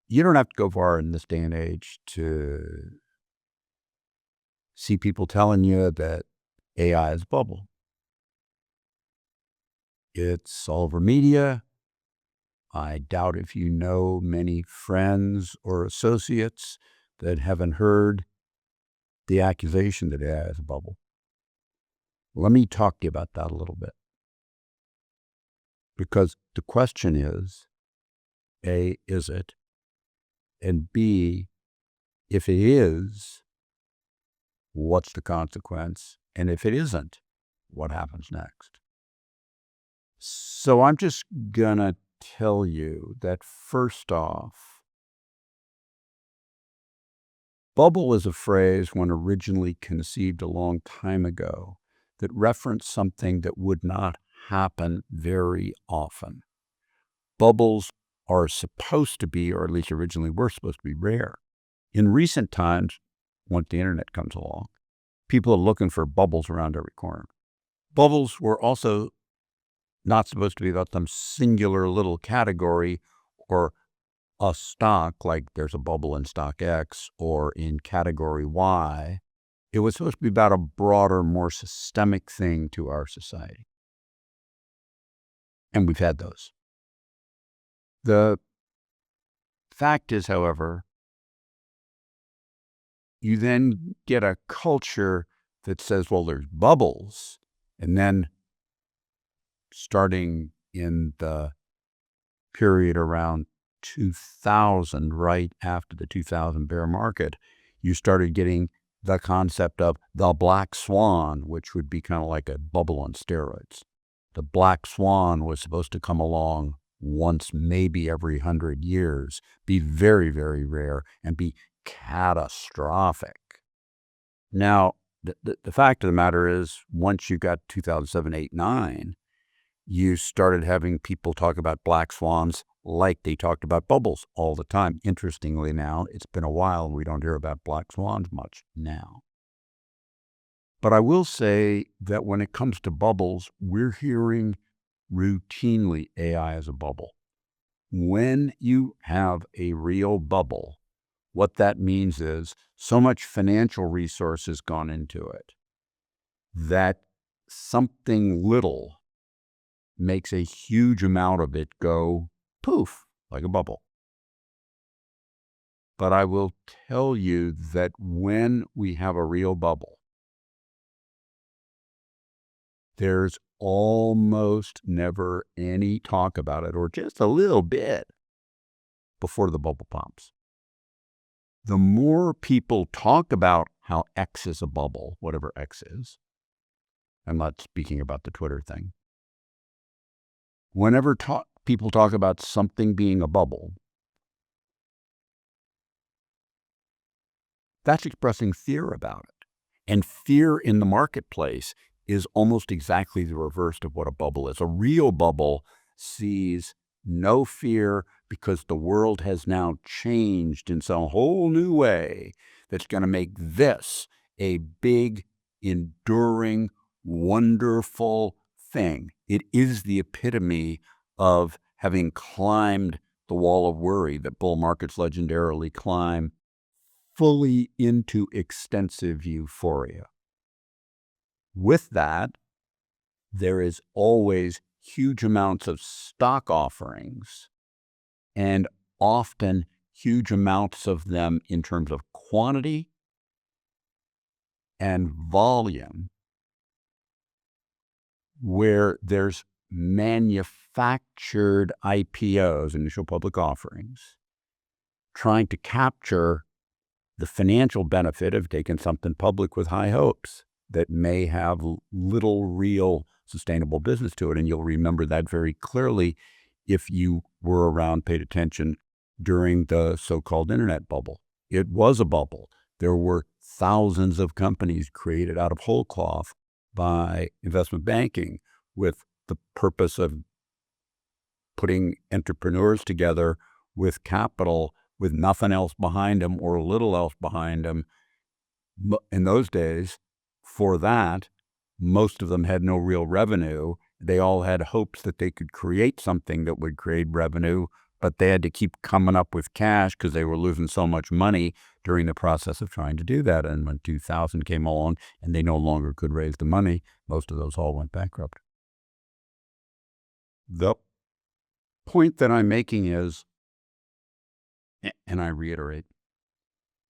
You don't have to go far in this day and age to see people telling you that AI is a bubble. It's all over media. I doubt if you know many friends or associates that haven't heard the accusation that AI is a bubble. Let me talk to you about that a little bit. Because the question is, A, is it? And B, if it is, what's the consequence? And if it isn't, what happens next? So I'm just gonna tell you that first off, bubble is a phrase when originally conceived a long time ago that referenced something that would not happen very often. Bubbles are supposed to be, or at least originally were supposed to be, rare. In recent times, once the internet comes along, people are looking for bubbles around every corner. Bubbles were also not supposed to be about some singular little category or a stock, like there's a bubble in stock X or in category Y. It was supposed to be about a broader, more systemic thing to our society. And we've had those. The fact is, however, you then get a culture that says, well, there's bubbles. And then starting in the period around 2000, right after the 2000 bear market, you started getting the concept of the black swan, which would be kind of like a bubble on steroids. The black swan was supposed to come along once, maybe every 100 years, be very, very rare, and be catastrophic. Now, the fact of the matter is, once you got 2007, 8, 9, you started having people talk about black swans like they talked about bubbles all the time. Interestingly now, it's been a while, we don't hear about black swans much now. But I will say that when it comes to bubbles, we're hearing routinely AI as a bubble. When you have a real bubble, what that means is so much financial resource has gone into it that something little makes a huge amount of it go poof, like a bubble. But I will tell you that when we have a real bubble, there's almost never any talk about it, or just a little bit, before the bubble pops. The more people talk about how X is a bubble, whatever X is, I'm not speaking about the Twitter thing. Whenever people talk about something being a bubble, that's expressing fear about it. And fear in the marketplace is almost exactly the reverse of what a bubble is. A real bubble sees no fear because the world has now changed in some whole new way that's going to make this a big, enduring, wonderful thing. It is the epitome of having climbed the wall of worry that bull markets legendarily climb, fully into extensive euphoria. With that, there is always huge amounts of stock offerings, and often huge amounts of them in terms of quantity and volume, where there's manufactured IPOs, initial public offerings, trying to capture the financial benefit of taking something public with high hopes that may have little real sustainable business to it. And you'll remember that very clearly if you were around, paid attention during the so-called internet bubble. It was a bubble. There were thousands of companies created out of whole cloth by investment banking with the purpose of putting entrepreneurs together with capital with nothing else behind them or little else behind them. In those days, for that, most of them had no real revenue. They all had hopes that they could create something that would create revenue, but they had to keep coming up with cash because they were losing so much money during the process of trying to do that. And when 2000 came along and they no longer could raise the money, most of those all went bankrupt. The point that I'm making is, and I reiterate,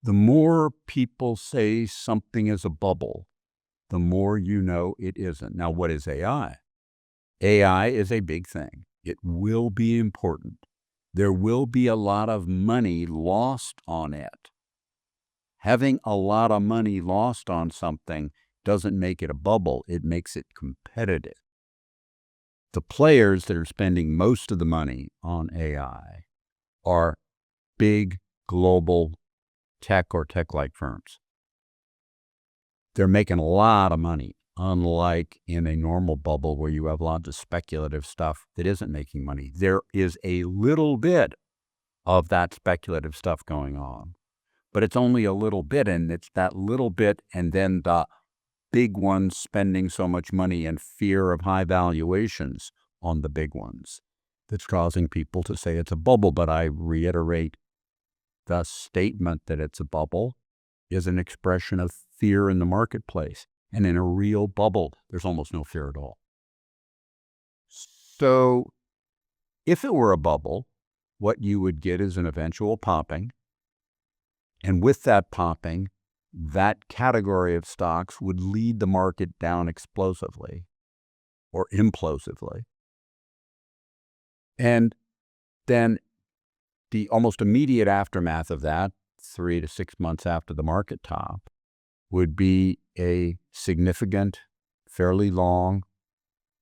the more people say something is a bubble, the more you know it isn't. Now, what is AI? AI is a big thing. It will be important. There will be a lot of money lost on it. Having a lot of money lost on something doesn't make it a bubble. It makes it competitive. The players that are spending most of the money on AI are big global tech or tech-like firms. They're making a lot of money, unlike in a normal bubble where you have lots of speculative stuff that isn't making money. There is a little bit of that speculative stuff going on, but it's only a little bit, and it's that little bit and then the big ones spending so much money and fear of high valuations on the big ones that's causing people to say it's a bubble. But I reiterate, the statement that it's a bubble is an expression of fear in the marketplace. And in a real bubble, there's almost no fear at all. So if it were a bubble, what you would get is an eventual popping. And with that popping, that category of stocks would lead the market down explosively or implosively. And then the almost immediate aftermath of that, 3 to 6 months after the market top, would be a significant, fairly long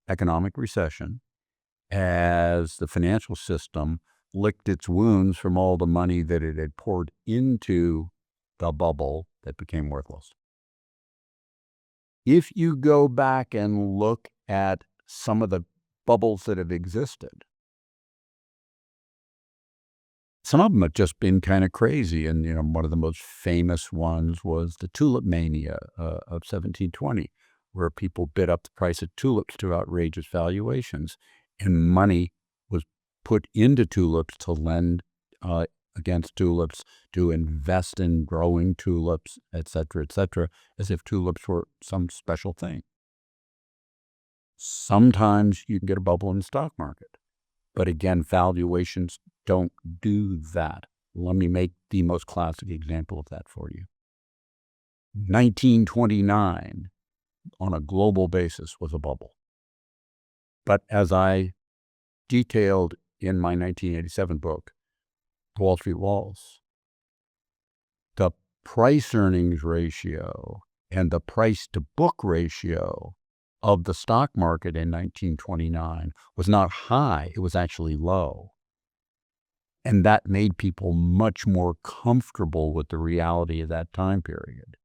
economic recession as the financial system licked its wounds from all the money that it had poured into the bubble that became worthless. If you go back and look at some of the bubbles that have existed, some of them have just been kind of crazy. And, one of the most famous ones was the tulip mania of 1720, where people bid up the price of tulips to outrageous valuations, and money was put into tulips to lend against tulips, to invest in growing tulips, et cetera, as if tulips were some special thing. Sometimes you can get a bubble in the stock market. But again, valuations don't do that. Let me make the most classic example of that for you. 1929, on a global basis, was a bubble. But as I detailed in my 1987 book, Wall Street Walls, the price-earnings ratio and the price-to-book ratio of the stock market in 1929 was not high, it was actually low. And that made people much more comfortable with the reality of that time period.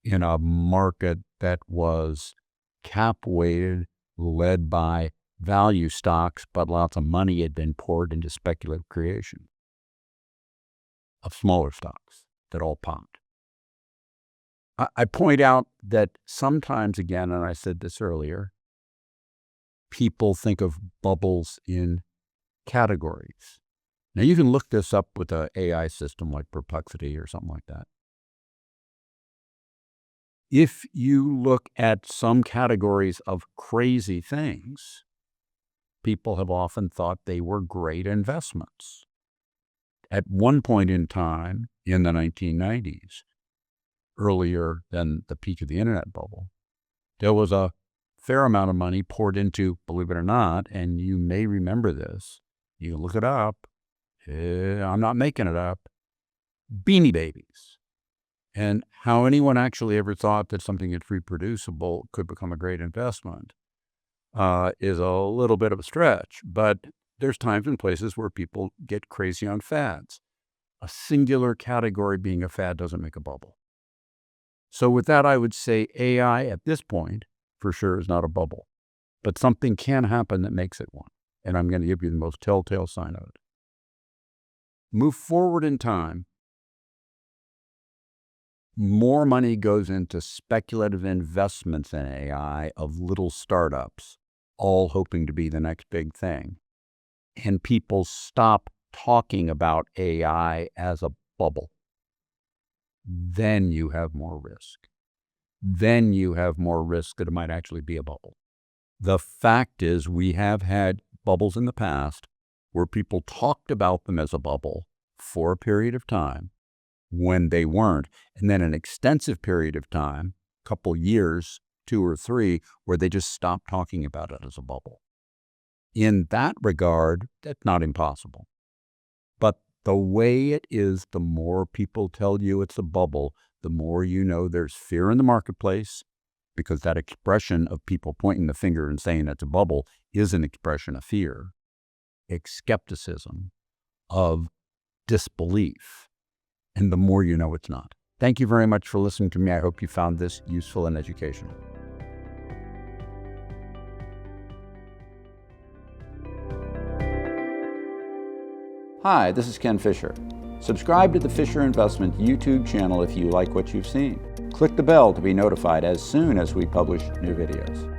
In a market that was cap-weighted, led by value stocks, but lots of money had been poured into speculative creation of smaller stocks that all popped. I point out that sometimes, again, and I said this earlier, people think of bubbles in categories. Now, you can look this up with an AI system like Perplexity or something like that. If you look at some categories of crazy things, people have often thought they were great investments. At one point in time in the 1990s, earlier than the peak of the internet bubble, there was a fair amount of money poured into, believe it or not, and you may remember this, you can look it up, I'm not making it up, Beanie Babies. And how anyone actually ever thought that something that's reproducible could become a great investment is a little bit of a stretch. But there's times and places where people get crazy on fads. A singular category being a fad doesn't make a bubble. So with that, I would say AI at this point, for sure, is not a bubble. But something can happen that makes it one. And I'm going to give you the most telltale sign of it. Move forward in time, more money goes into speculative investments in AI of little startups, all hoping to be the next big thing. and people stop talking about AI as a bubble, then you have more risk. Then you have more risk that it might actually be a bubble. The fact is, we have had bubbles in the past where people talked about them as a bubble for a period of time when they weren't, and then an extensive period of time, couple years, 2 or 3, where they just stopped talking about it as a bubble. In that regard, that's not impossible. But the way it is, the more people tell you it's a bubble, the more you know there's fear in the marketplace, because that expression of people pointing the finger and saying it's a bubble is an expression of fear, skepticism, of disbelief, and the more you know it's not. Thank you very much for listening to me. I hope you found this useful and educational. Hi, this is Ken Fisher. Subscribe to the Fisher Investment YouTube channel if you like what you've seen. Click the bell to be notified as soon as we publish new videos.